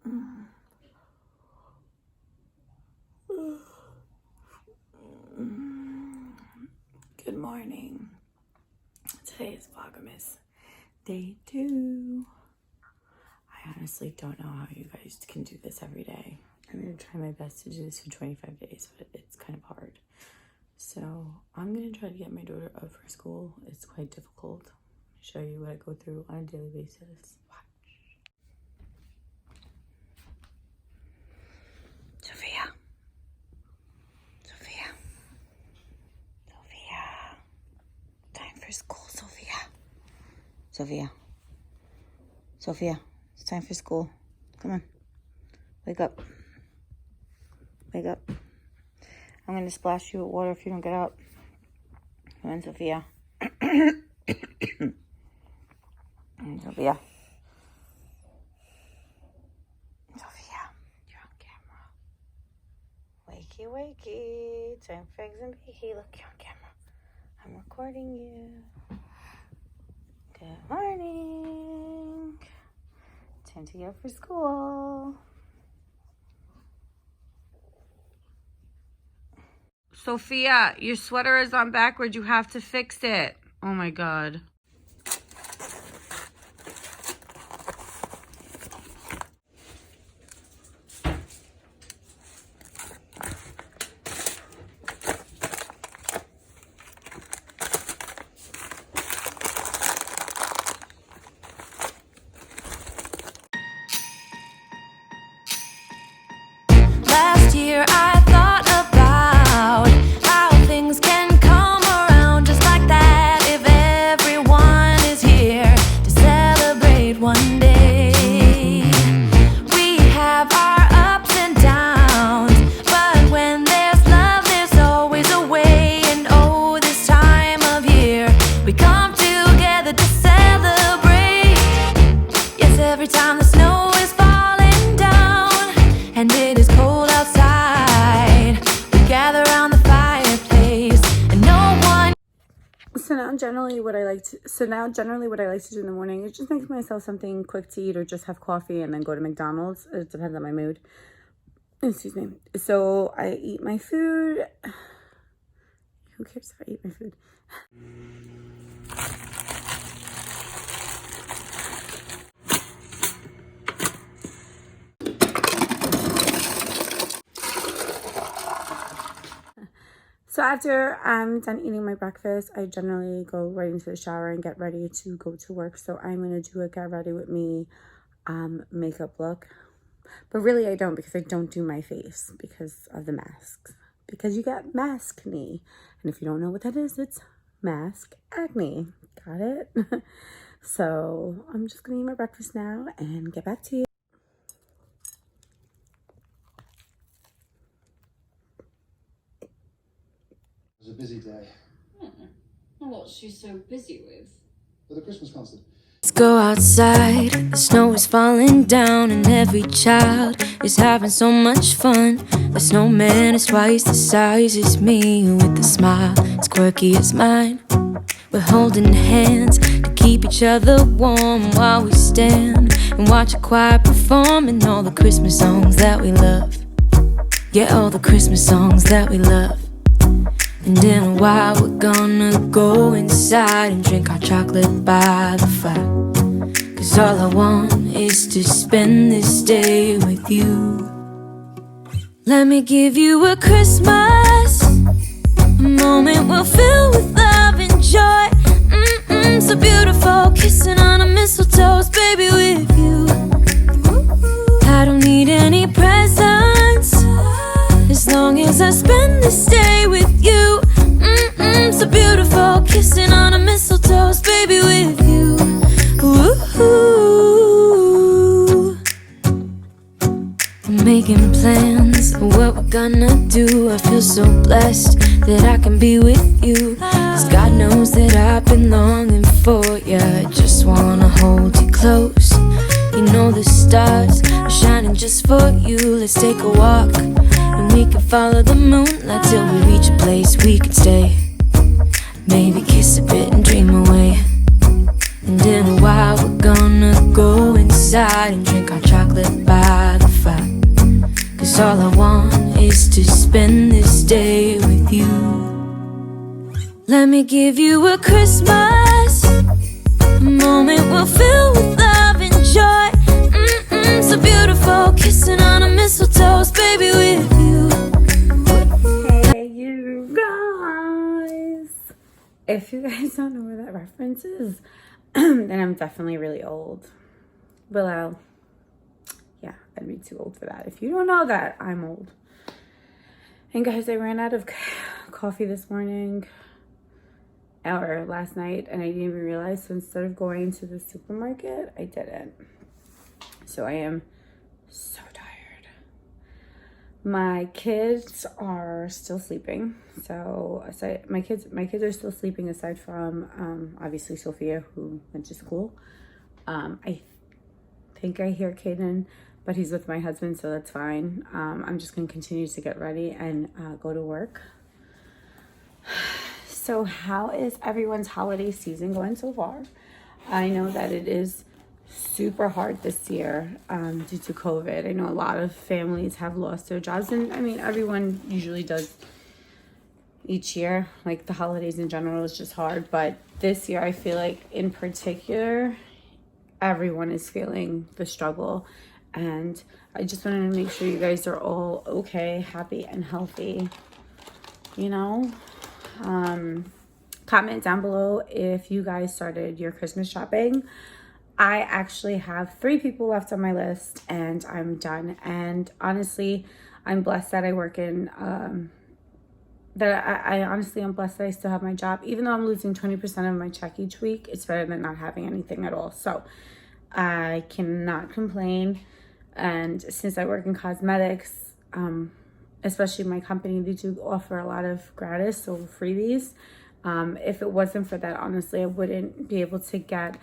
Good morning. Today is Vlogmas Day 2. I honestly don't know how you guys can do this every day. I'm going to try my best to do this for 25 days, but it's kind of hard. So I'm going to try to get my daughter up for school. It's quite difficult. I'll show you what I go through on a daily basis. Sophia. Time for school, Sophia. Sophia, it's time for school. Come on. Wake up. I'm going to splash you with water if you don't get up. Come on, Sophia. Sophia, you're on camera. Wakey. Time for eggs and bacon. Look, you're on camera. I'm recording you. Good morning. Time to go for school. Sophia, your sweater is on backwards. You have to fix it. Oh my God. Last year I thought about how things can come around just like that if everyone is here to celebrate one day. We have our ups and downs, but when there's love there's always a way. And oh, this time of year we come together to celebrate. Yes, every time the snow is falling down and it is cold outside, we gather around the fireplace and no one. So now generally what I like to do in the morning is just make myself something quick to eat or just have coffee and then go to McDonald's. It depends on my mood. Excuse me. So I eat my food. Who cares if I eat my food? So after I'm done eating my breakfast, I generally go right into the shower and get ready to go to work. So I'm going to do a get ready with me makeup look. But really I don't, because I don't do my face because of the masks. Because you get mask acne. And if you don't know what that is, it's mask acne. Got it? So I'm just going to eat my breakfast now and get back to you. It was a busy day. What's she so busy with? For the Christmas concert. Let's go outside, the snow is falling down and every child is having so much fun. The snowman is twice the size as me, with a smile as quirky as mine. We're holding hands to keep each other warm while we stand and watch a choir performing all the Christmas songs that we love. Yeah, all the Christmas songs that we love. And in a while we're gonna go inside and drink our chocolate by the fire. 'Cause all I want is to spend this day with you. Let me give you a Christmas, a moment we'll fill with love and joy. So beautiful, kissing on a mistletoe, baby, with you. I don't need any presents as long as I spend this day with you. So beautiful, kissing on a mistletoe, baby, with you. Ooh. I'm making plans of what we're gonna do. I feel so blessed that I can be with you. 'Cause God knows that I've been longing for you. I just wanna hold you close. You know the stars are shining just for you. Let's take a walk and we can follow the moonlight till we reach a place we can stay. Maybe kiss a bit and dream away. And in a while we're gonna go inside and drink our chocolate by the 'cause all I want is to spend this day with you. Let me give you a Christmas, a moment we'll fill with love and joy. So beautiful, kissing on a mistletoe, baby, with you. Hey, you guys. If you guys don't know where that reference is, then I'm definitely really old. Well, yeah, I'd be too old for that. If you don't know that, I'm old. And guys, I ran out of coffee this morning or last night, and I didn't even realize. So instead of going to the supermarket, I didn't. So I am so tired. My kids are still sleeping. So my kids are still sleeping aside from obviously Sophia, who went to school. I think I hear Caden, but he's with my husband, so that's fine. I'm just gonna continue to get ready and go to work. So how is everyone's holiday season going so far? I know that it is super hard this year due to COVID. I know a lot of families have lost their jobs, and I mean, everyone usually does each year. Like the holidays in general is just hard, but this year I feel like in particular, everyone is feeling the struggle, and I just wanted to make sure you guys are all okay, happy, and healthy. You know, comment down below if you guys started your Christmas shopping. I actually have 3 people left on my list and I'm done. And honestly, I'm blessed that I work in, I honestly am blessed that I still have my job. Even though I'm losing 20% of my check each week, it's better than not having anything at all. So I cannot complain. And since I work in cosmetics, especially my company, they do offer a lot of gratis, so freebies. If it wasn't for that, honestly, I wouldn't be able to get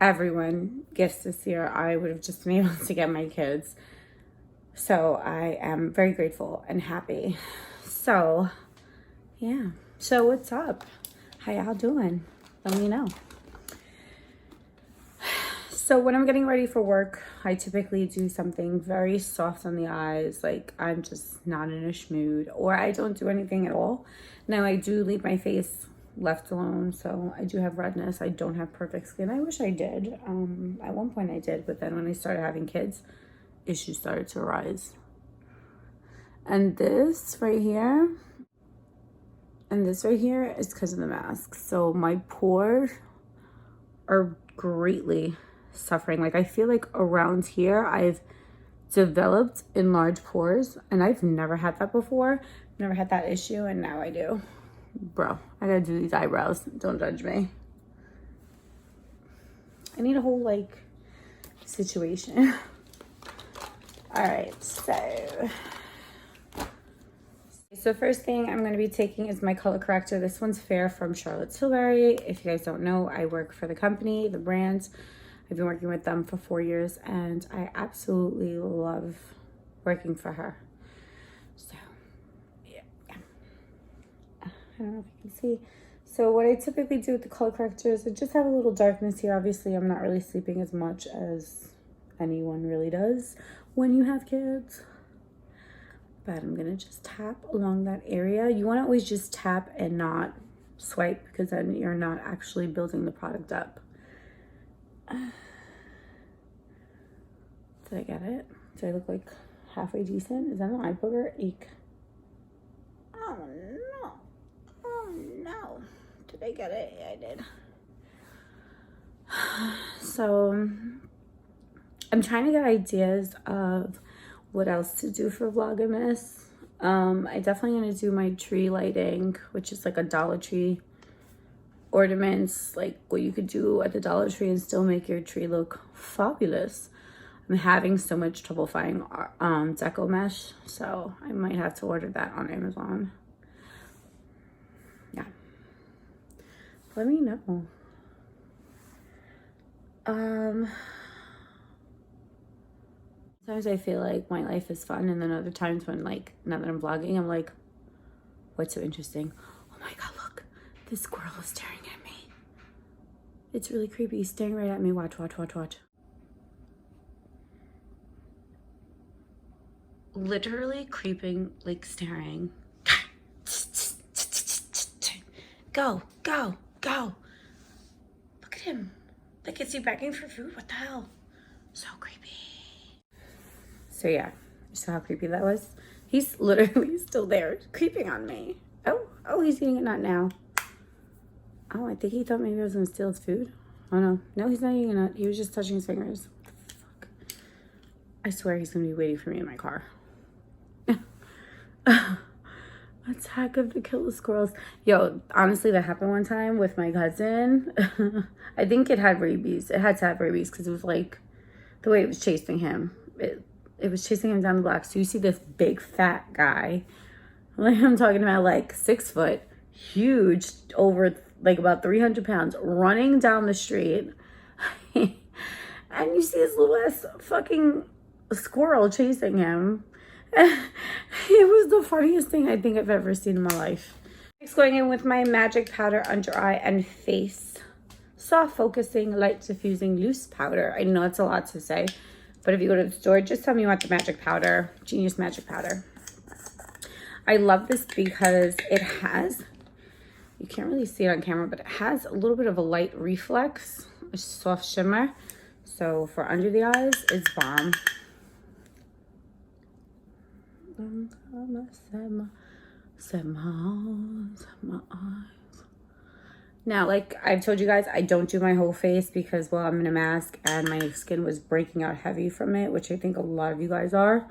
everyone gifts this year. I would have just been able to get my kids. So I am very grateful and happy. So yeah. So what's up? How y'all doing? Let me know. So when I'm getting ready for work, I typically do something very soft on the eyes. Like I'm just not in a schmood, or I don't do anything at all. Now I do leave my face left alone, so I do have redness. I don't have perfect skin. I wish I did. At one point I did, but then when I started having kids, issues started to arise. And this right here, is because of the mask. So my pores are greatly suffering. Like I feel like around here I've developed enlarged pores, and I've never had that before. Never had that issue, and now I do. Bro, I gotta do these eyebrows. Don't judge me. I need a whole like situation. All right, so first thing I'm going to be taking is my color corrector. This one's Fair from Charlotte Tilbury. If you guys don't know, I work for the company, the brand. I've been working with them for 4 years, and I absolutely love working for her. So, yeah. I don't know if you can see. So what I typically do with the color corrector is I just have a little darkness here. Obviously, I'm not really sleeping as much as anyone really does when you have kids. But I'm going to just tap along that area. You want to always just tap and not swipe, because then you're not actually building the product up. Did I get it? Do I look like halfway decent? Is that an eye booger? Eek. Oh no. Oh no. Did I get it? Yeah, I did. So I'm trying to get ideas of what else to do for Vlogmas. I definitely gonna do my tree lighting, which is like a Dollar Tree ornaments, like what you could do at the Dollar Tree and still make your tree look fabulous. I'm having so much trouble finding deco mesh, so I might have to order that on Amazon. Yeah, let me know. Sometimes I feel like my life is fun, and then other times when, like, now that I'm vlogging, I'm like, what's so interesting? Oh my god, look, this squirrel is staring at me. It's really creepy. He's staring right at me. Watch, watch, watch, watch. literally creeping, like staring. Go, go, go. Look at him. Like, is he begging for food? What the hell? So creepy. So yeah, you saw how creepy that was? He's literally still there, creeping on me. Oh, he's eating it, not now. Oh, I think he thought maybe I was gonna steal his food. Oh no, no, he's not eating it. He was just touching his fingers. What the fuck? I swear he's gonna be waiting for me in my car. Attack of the killer squirrels. Yo, honestly, that happened one time with my cousin. I think it had rabies. It had to have rabies because it was like the way it was chasing him. It was chasing him down the block. So you see this big fat guy, like I'm talking about, like 6 foot, huge, over like about 300 pounds, running down the street. And you see this little ass fucking squirrel chasing him. It was the funniest thing I think I've ever seen in my life. Next, going in with my magic powder under eye and face. Soft focusing, light diffusing, loose powder. I know it's a lot to say, but if you go to the store, just tell me you want the magic powder. Genius magic powder. I love this because it has, you can't really see it on camera, but it has a little bit of a light reflex, a soft shimmer. So for under the eyes, it's bomb. Now, like I've told you guys, I don't do my whole face because, well, I'm in a mask and my skin was breaking out heavy from it, which I think a lot of you guys are.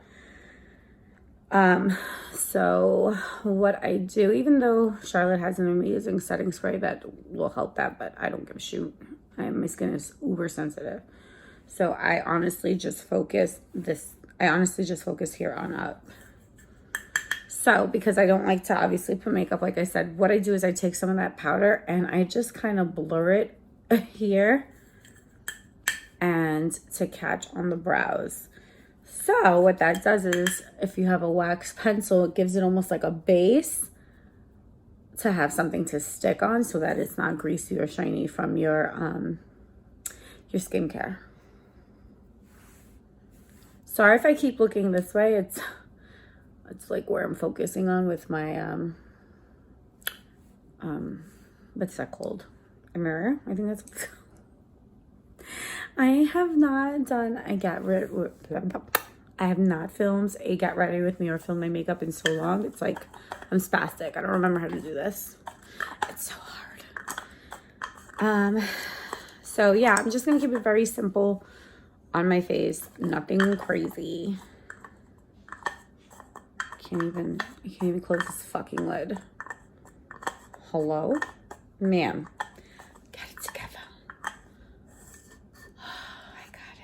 So what I do, even though Charlotte has an amazing setting spray that will help that, but I don't give a shoot. My skin is uber sensitive. So I honestly just focus here on up. So, because I don't like to obviously put makeup, like I said, what I do is I take some of that powder and I just kind of blur it here and to catch on the brows. So what that does is, if you have a wax pencil, it gives it almost like a base to have something to stick on so that it's not greasy or shiny from your skincare. Sorry if I keep looking this way. It's like where I'm focusing on with my, what's that called? A mirror? I think that's what's I have not done I have not filmed a get ready with me or filmed my makeup in so long. It's like I'm spastic. I don't remember how to do this. It's so hard. So yeah, I'm just gonna keep it very simple on my face. Nothing crazy. I can't even close this fucking lid. Hello? Ma'am. Get it together. I got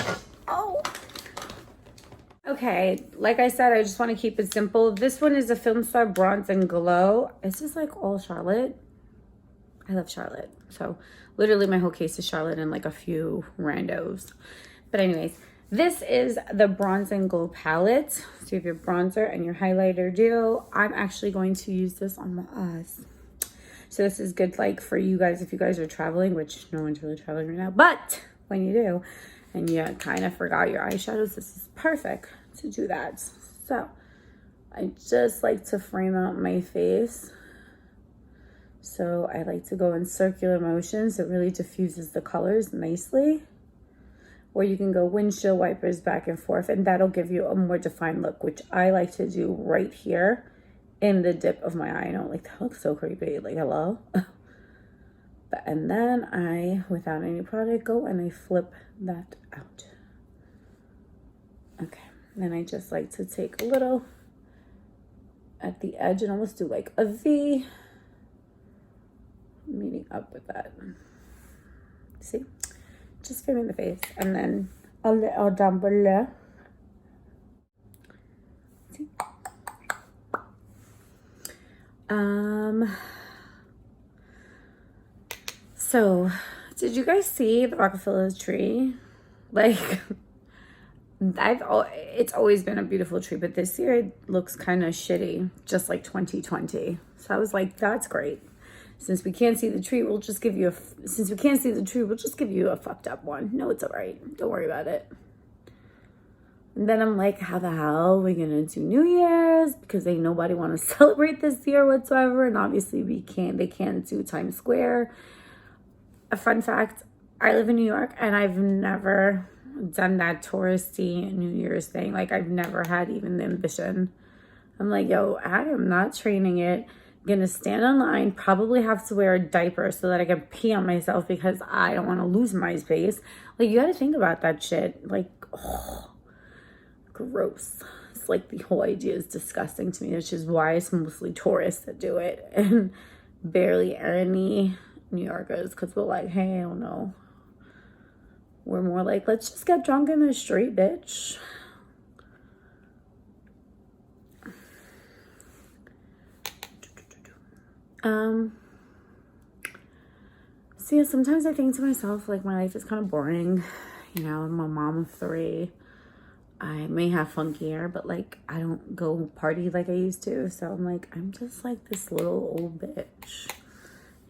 it. Oh. Okay, like I said, I just want to keep it simple. This one is a Film Star Bronze and Glow. This is like all Charlotte. I love Charlotte. So literally my whole case is Charlotte and like a few randos. But anyways, this is the Bronze and Glow palette. So you have your bronzer and your highlighter duo. I'm actually going to use this on my eyes. So this is good like for you guys if you guys are traveling, which no one's really traveling right now. But when you do and you kind of forgot your eyeshadows, this is perfect to do that. So I just like to frame out my face. So I like to go in circular motions. It really diffuses the colors nicely. Or you can go windshield wipers back and forth, and that'll give you a more defined look, which I like to do right here in the dip of my eye. I know, like, that looks so creepy. Like, hello? And then I, without any product, go and I flip that out. Okay. Then I just like to take a little at the edge and almost do like a V, meeting up with that. See? Just framing the face, and then a little down below. See? So did you guys see the Rockefeller's tree? Like, it's always been a beautiful tree, but this year it looks kind of shitty, just like 2020. So I was like, that's great. Since we can't see the tree, we'll just give you a fucked up one. No, it's all right. Don't worry about it. And then I'm like, how the hell are we gonna do New Year's? Because ain't nobody want to celebrate this year whatsoever. And obviously they can't do Times Square. A fun fact, I live in New York and I've never done that touristy New Year's thing. Like, I've never had even the ambition. I'm like, yo, I am not training it. Gonna stand in line, probably have to wear a diaper so that I can pee on myself because I don't want to lose my space. Like, you gotta think about that shit. Like, oh, gross. It's like the whole idea is disgusting to me, which is why it's mostly tourists that do it and barely any New Yorkers, because we're like, hey, I don't know. We're more like, let's just get drunk in the street, bitch. So yeah, sometimes I think to myself, like, my life is kind of boring. You know, I'm a mom of 3. I may have funky hair, but like, I don't go party like I used to. So I'm like, I'm just like this little old bitch,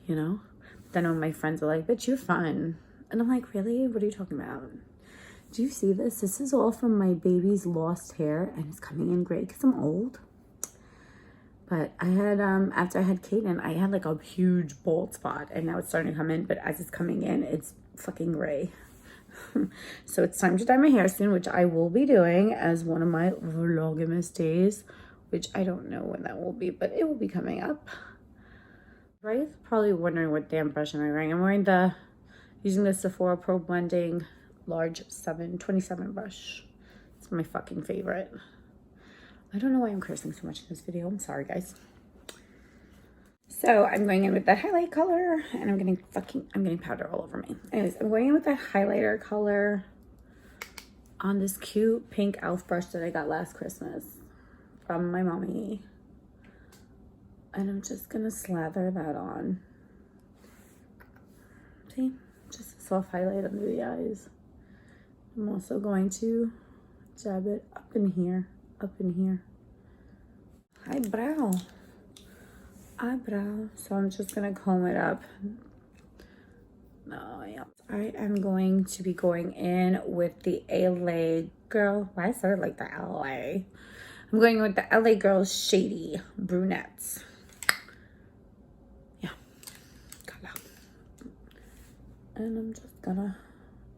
you know? Then when my friends are like, bitch, you're fun. And I'm like, really? What are you talking about? Do you see this? This is all from my baby's lost hair and it's coming in gray because I'm old. But I had, after I had Kaden, I had like a huge bald spot and now it's starting to come in. But as it's coming in, it's fucking gray. So it's time to dye my hair soon, which I will be doing as one of my Vlogmas days, which I don't know when that will be, but it will be coming up. Right? Probably wondering what damn brush am I wearing. I'm wearing using the Sephora Pro Blending large 727 brush. It's my fucking favorite. I don't know why I'm cursing so much in this video. I'm sorry, guys. So I'm going in with that highlight color and I'm getting powder all over me. Anyways, I'm going in with that highlighter color on this cute pink e.l.f. brush that I got last Christmas from my mommy. And I'm just gonna slather that on. See, just a soft highlight under the eyes. I'm also going to dab it up in here. Eyebrow. So I'm just gonna comb it up. Oh yeah. I am going to be going in with the LA Girl. Why I started like the LA? I'm going with the LA Girl Shady Brunettes. Yeah. And I'm just gonna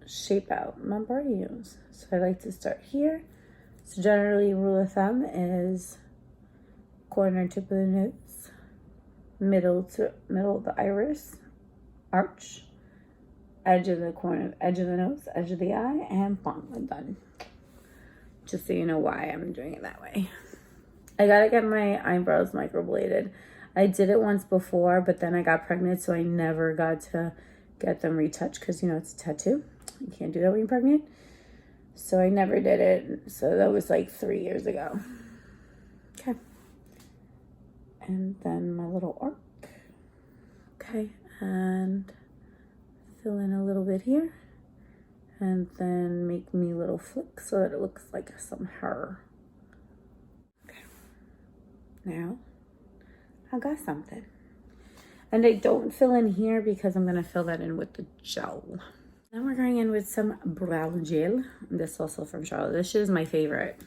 shape out my brows. So I like to start here. So generally, rule of thumb is corner tip of the nose, middle of the iris, arch, edge of the corner, edge of the nose, edge of the eye, and boom, I'm done. Just so you know why I'm doing it that way. I gotta get my eyebrows microbladed. I did it once before, but then I got pregnant, so I never got to get them retouched because, you know, it's a tattoo. You can't do that when you're pregnant. So I never did it. So that was like 3 years ago. Okay. And then my little arc. Okay. And fill in a little bit here. And then make me little flicks so that it looks like some hair. Okay. Now, I got something. And I don't fill in here because I'm going to fill that in with the gel. Now we're going in with some brow gel. This is also from Charlotte. This shit is my favorite.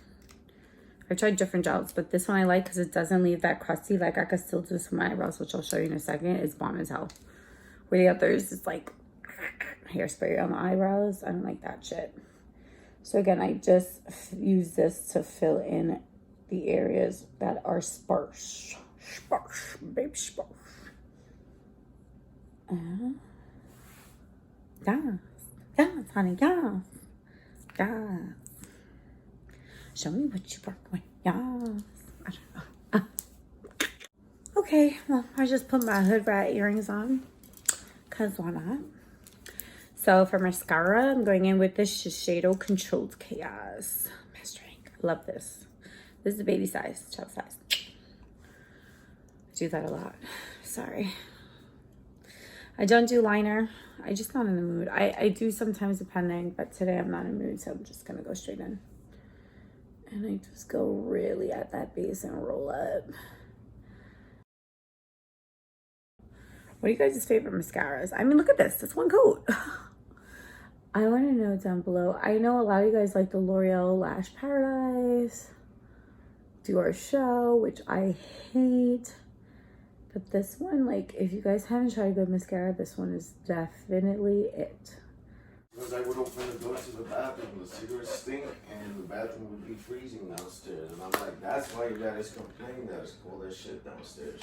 I've tried different gels, but this one I like because it doesn't leave that crusty. Like, I could still do this for my eyebrows, which I'll show you in a second. It's bomb as hell. Where the others, it's like hairspray on the eyebrows. I don't like that shit. So again, I just use this to fill in the areas that are sparse. Sparse, baby, sparse. Yes, honey, yes. Show me what you work with. Yes. I don't know. Okay, well, I just put my hood rat earrings on. Because why not? So for mascara, I'm going in with this Shiseido Controlled Chaos Mastering. I love this. This is the baby size, child size. I do that a lot. Sorry. I don't do liner. I'm just not in the mood. I do sometimes depending, but today I'm not in the mood, so I'm just going to go straight in. And I just go really at that base and roll up. What are you guys' favorite mascaras? I mean, look at this. It's one coat. I want to know down below. I know a lot of you guys like the L'Oreal Lash Paradise, Dior Show, which I hate. But this one, like, if you guys haven't tried a good mascara, this one is definitely it. Because I would open the door to the bathroom, the cigarettes stink, and the bathroom would be freezing downstairs. And I'm like, that's why you guys complain that it's cold as shit downstairs.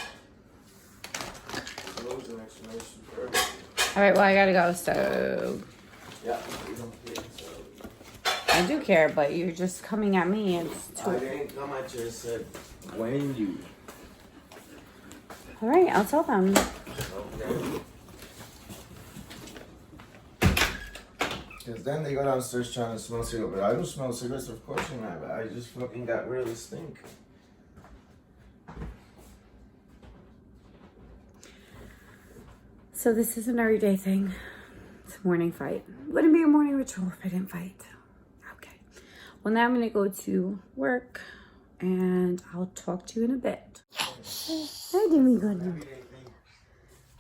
So there's an explanation for everything. All right, well, I gotta go, so. Yeah, you don't care, so. I do care, but you're just coming at me. It's too. I didn't come at you, I said, when you. All right, I'll tell them. Okay. Because then they go downstairs trying to smell cigarettes. But I don't smell cigarettes, of course not. But I just fucking got rid of the stink. So this is an everyday thing. It's a morning fight. Wouldn't be a morning ritual if I didn't fight. Okay. Well, now I'm going to go to work. And I'll talk to you in a bit. Hi, Demigodo.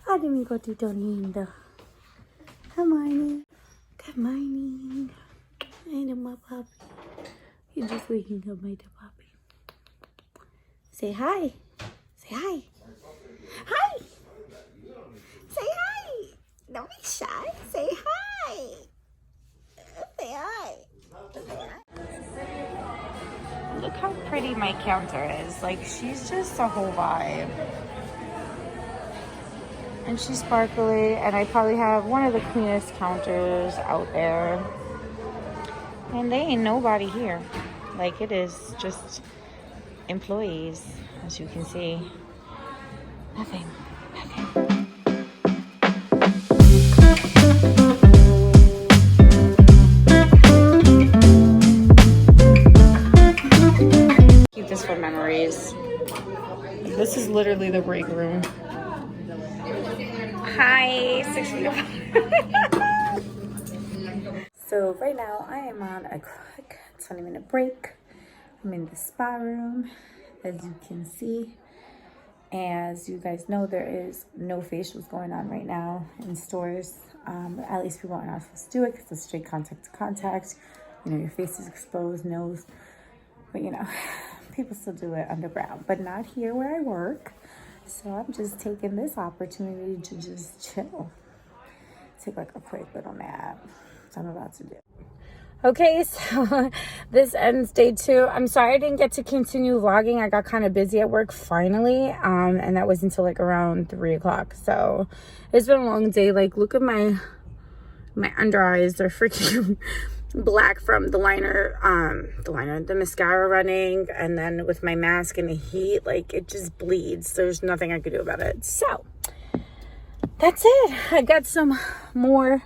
Hi, Demigodo lindo. Good morning. Good morning. Hey, my puppy. You're just waking up, my puppy. Say hi. Say hi. Hi. Say hi. Don't be shy. Say hi. Say hi. Look how pretty my counter is. Like, she's just a whole vibe. And she's sparkly, and I probably have one of the cleanest counters out there. And they ain't nobody here. Like, it is just employees, as you can see. Nothing. Nothing. Keep this for memories. This is literally the break room. Hi, 6 feet apart. So right now I am on a quick 20-minute break. I'm in the spa room, as you can see. As you guys know, there is no facials going on right now in stores. But at least people are not supposed to do it because it's straight contact to contact. You know, your face is exposed, nose. But you know, people still do it underground, but not here where I work. So I'm just taking this opportunity to just chill. Take like a quick little nap. So I'm about to do. Okay, so this ends day 2. I'm sorry I didn't get to continue vlogging. I got kind of busy at work finally. And that was until like around 3 o'clock. So it's been a long day. Like, look at my under eyes. They're freaking black from the the mascara running, and then with my mask and the heat, like, it just bleeds. There's nothing I could do about it. So that's it. I got some more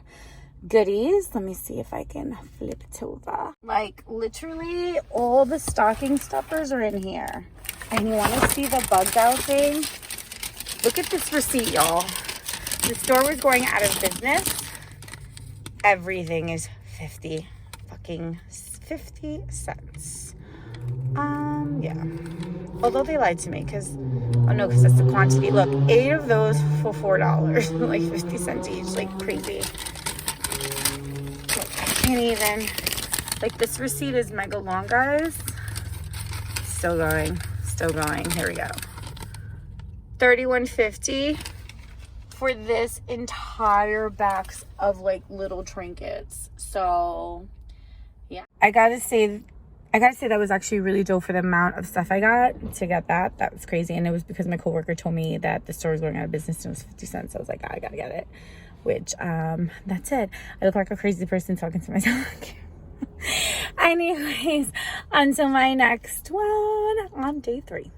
goodies. Let me see if I can flip it over. Like, literally all the stocking stuffers are in here. And you want to see the bugged out thing? Look at this receipt, y'all. The store was going out of business. Everything is 50 cents. Yeah. Although they lied to me because, oh no, because that's the quantity. Look, 8 of those for $4, like 50 cents each, like crazy. Look, I can't even, like, this receipt is mega long, guys. Still going. Here we go. $31.50 for this entire box of like little trinkets. So yeah, I gotta say that was actually really dope for the amount of stuff I got to get that. That was crazy. And it was because my coworker told me that the store was going out of business and it was 50 cents. So I was like, I gotta get it. Which, that's it. I look like a crazy person talking to myself. Anyways, until my next one on day 3.